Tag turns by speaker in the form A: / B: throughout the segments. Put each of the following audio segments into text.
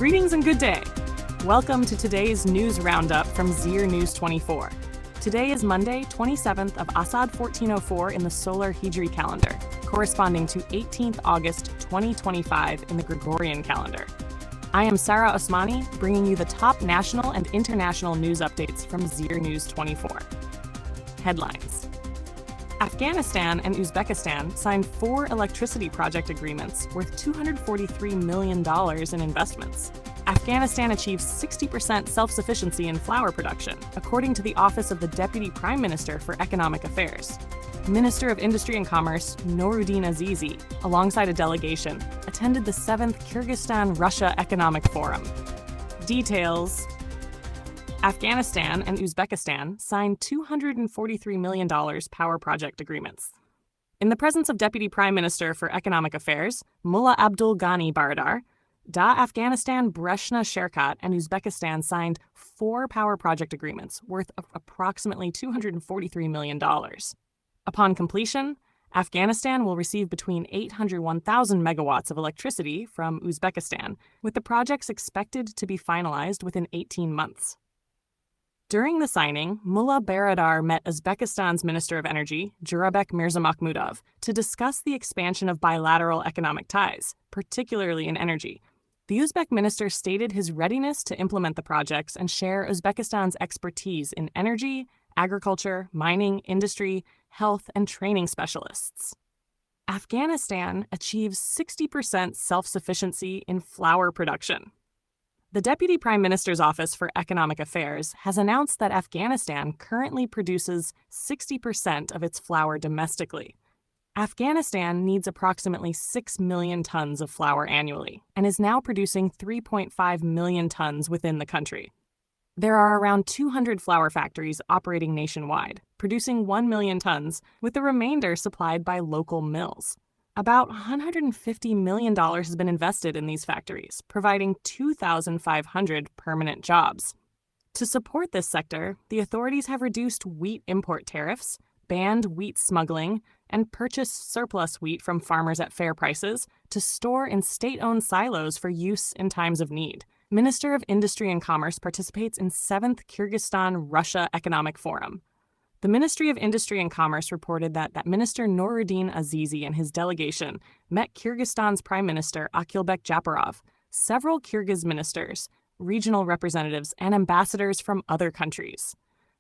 A: Greetings and good day. Welcome to today's news roundup from Zir News 24. Today is Monday, 27th of Asad 1404 in the solar Hijri calendar, corresponding to 18th August 2025 in the Gregorian calendar. I am Sarah Osmani, bringing you the top national and international news updates from Zir News 24. Headlines. Afghanistan and Uzbekistan signed 4 electricity project agreements worth $243 million in investments. Afghanistan achieves 60% self-sufficiency in flour production, according to the Office of the Deputy Prime Minister for Economic Affairs. Minister of Industry and Commerce Noruddin Azizi, alongside a delegation, attended the 7th Kyrgyzstan-Russia Economic Forum. Details. Afghanistan and Uzbekistan signed $243 million power project agreements. In the presence of Deputy Prime Minister for Economic Affairs, Mullah Abdul Ghani Baradar, Afghanistan, Breshna Sherkat, and Uzbekistan signed 4 power project agreements worth approximately $243 million. Upon completion, Afghanistan will receive between 801,000 megawatts of electricity from Uzbekistan, with the projects expected to be finalized within 18 months. During the signing, Mullah Baradar met Uzbekistan's Minister of Energy, Jurabek Mirzamakmudov, to discuss the expansion of bilateral economic ties, particularly in energy. The Uzbek minister stated his readiness to implement the projects and share Uzbekistan's expertise in energy, agriculture, mining, industry, health, and training specialists. Afghanistan achieves 60% self-sufficiency in flour production. The Deputy Prime Minister's Office for Economic Affairs has announced that Afghanistan currently produces 60% of its flour domestically. Afghanistan needs approximately 6 million tons of flour annually and is now producing 3.5 million tons within the country. There are around 200 flour factories operating nationwide, producing 1 million tons, with the remainder supplied by local mills. About $150 million has been invested in these factories, providing 2,500 permanent jobs. To support this sector, the authorities have reduced wheat import tariffs, banned wheat smuggling, and purchased surplus wheat from farmers at fair prices to store in state-owned silos for use in times of need. Minister of Industry and Commerce participates in 7th Kyrgyzstan-Russia Economic Forum. The Ministry of Industry and Commerce reported that Minister Noruddin Azizi and his delegation met Kyrgyzstan's Prime Minister Akilbek Japarov, several Kyrgyz ministers, regional representatives, and ambassadors from other countries.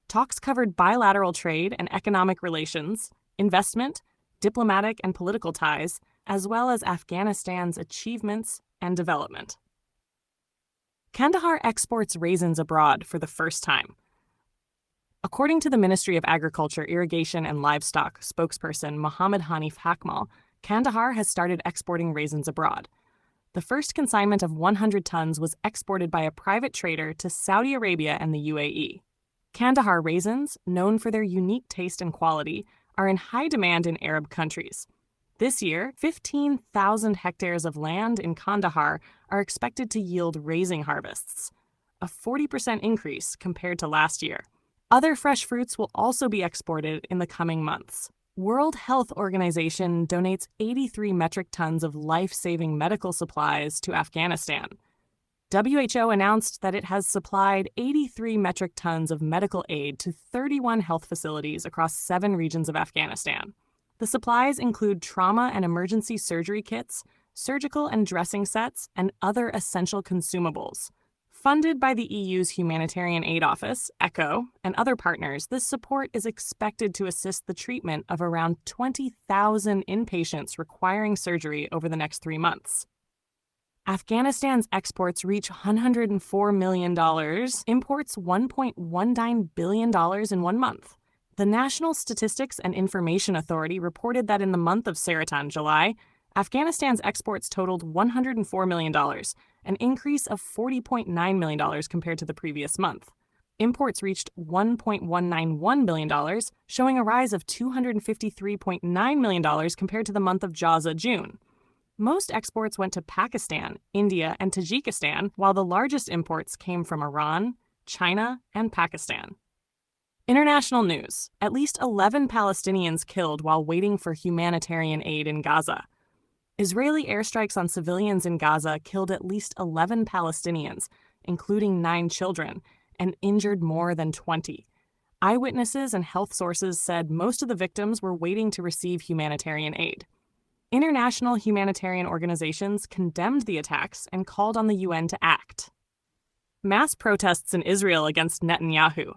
A: Talks covered bilateral trade and economic relations, investment, diplomatic and political ties, as well as Afghanistan's achievements and development. Kandahar exports raisins abroad for the first time. According to the Ministry of Agriculture, Irrigation and Livestock spokesperson Mohammed Hanif Hakmal, Kandahar has started exporting raisins abroad. The first consignment of 100 tons was exported by a private trader to Saudi Arabia and the UAE. Kandahar raisins, known for their unique taste and quality, are in high demand in Arab countries. This year, 15,000 hectares of land in Kandahar are expected to yield raisin harvests, a 40% increase compared to last year. Other fresh fruits will also be exported in the coming months. World Health Organization donates 83 metric tons of life-saving medical supplies to Afghanistan. WHO announced that it has supplied 83 metric tons of medical aid to 31 health facilities across 7 regions of Afghanistan. The supplies include trauma and emergency surgery kits, surgical and dressing sets, and other essential consumables. Funded by the EU's Humanitarian Aid Office, ECHO, and other partners, this support is expected to assist the treatment of around 20,000 inpatients requiring surgery over the next 3 months. Afghanistan's exports reach $104 million, imports $1.19 billion in 1 month. The National Statistics and Information Authority reported that in the month of Saratan, July, Afghanistan's exports totaled $104 million, an increase of $40.9 million compared to the previous month. Imports reached $1.191 billion, showing a rise of $253.9 million compared to the month of Jaza, June. Most exports went to Pakistan, India, and Tajikistan, while the largest imports came from Iran, China, and Pakistan. International news. At least 11 Palestinians killed while waiting for humanitarian aid in Gaza. Israeli airstrikes on civilians in Gaza killed at least 11 Palestinians, including 9 children, and injured more than 20. Eyewitnesses and health sources said most of the victims were waiting to receive humanitarian aid. International humanitarian organizations condemned the attacks and called on the UN to act. Mass protests in Israel against Netanyahu.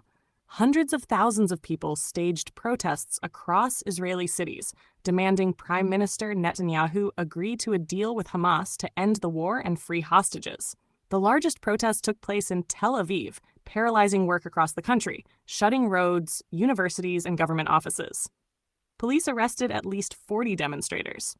A: Hundreds of thousands of people staged protests across Israeli cities, demanding Prime Minister Netanyahu agree to a deal with Hamas to end the war and free hostages. The largest protest took place in Tel Aviv, paralyzing work across the country, shutting roads, universities, and government offices. Police arrested at least 40 demonstrators.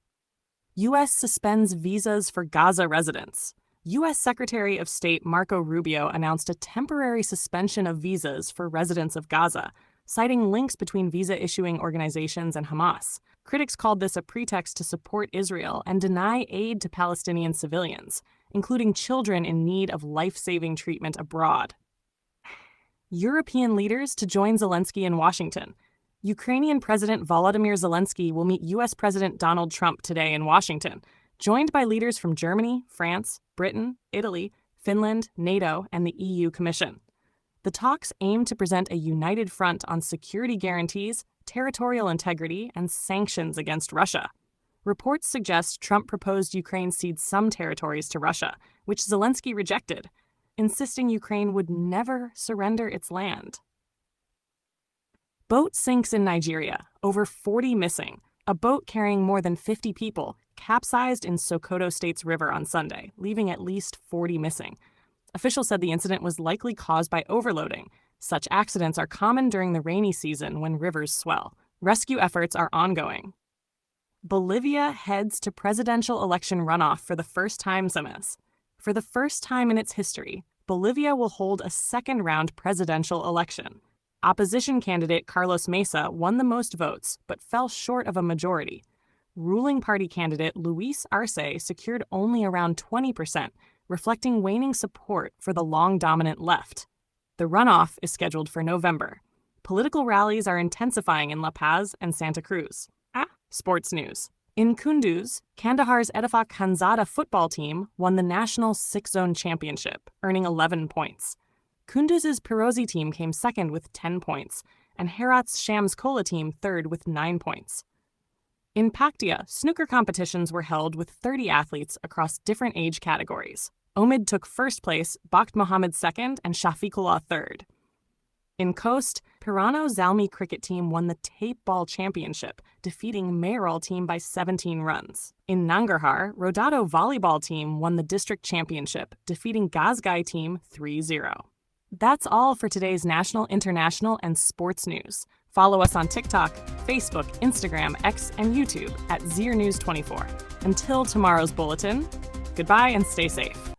A: U.S. suspends visas for Gaza residents. U.S. Secretary of State Marco Rubio announced a temporary suspension of visas for residents of Gaza, citing links between visa-issuing organizations and Hamas. Critics called this a pretext to support Israel and deny aid to Palestinian civilians, including children in need of life-saving treatment abroad. European leaders to join Zelensky in Washington. Ukrainian President Volodymyr Zelensky will meet U.S. President Donald Trump today in Washington, joined by leaders from Germany, France, Britain, Italy, Finland, NATO, and the EU Commission. The talks aim to present a united front on security guarantees, territorial integrity, and sanctions against Russia. Reports suggest Trump proposed Ukraine cede some territories to Russia, which Zelensky rejected, insisting Ukraine would never surrender its land. Boat sinks in Nigeria, over 40 missing. A boat carrying more than 50 people capsized in Sokoto State's river on Sunday, leaving at least 40 missing. Officials said the incident was likely caused by overloading. Such accidents are common during the rainy season when rivers swell. Rescue efforts are ongoing. Bolivia heads to presidential election runoff for the first time. For the first time in its history, Bolivia will hold a second-round presidential election. Opposition candidate Carlos Mesa won the most votes, but fell short of a majority. Ruling party candidate Luis Arce secured only around 20%, reflecting waning support for the long-dominant left. The runoff is scheduled for November. Political rallies are intensifying in La Paz and Santa Cruz. Sports news. In Kunduz, Kandahar's Ettifaq Hanzada football team won the national 6-zone championship, earning 11 points. Kunduz's Pirozi team came second with 10 points, and Herat's Shams Kola team third with 9 points. In Paktia, snooker competitions were held with 30 athletes across different age categories. Omid took first place, Bakht Mohammed second, and Shafiqullah third. In Khost, Pirano Zalmi cricket team won the tape ball championship, defeating Mayoral team by 17 runs. In Nangarhar, Rodado volleyball team won the district championship, defeating Gazgai team 3-0. That's all for today's national, international, and sports news. Follow us on TikTok, Facebook, Instagram, X, and YouTube at ZeerNews24. Until tomorrow's bulletin, goodbye and stay safe.